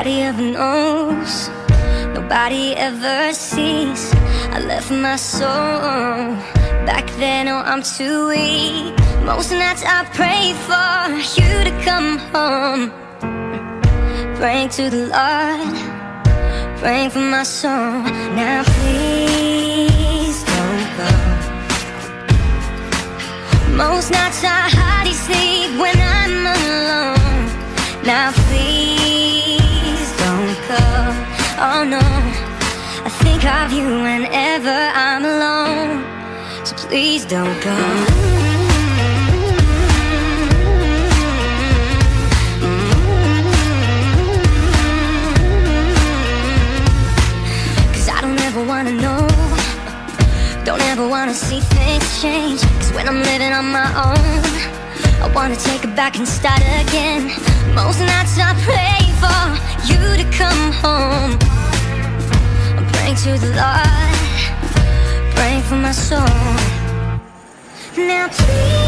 Nobody ever knows, nobody ever sees. I left my soul back then, oh I'm too weak. Most nights I pray for you to come home, praying to the Lord, praying for my soul. Now please don't go. Most nights I hardly sleep when I'm alone. Now please don't go. Oh no, I think of you whenever I'm alone. So please don't go. Wanna know, don't ever wanna see things change. Cause when I'm living on my own, I wanna take it back and start again. Most nights I pray for you to come home. I'm praying to the Lord, praying for my soul. Now please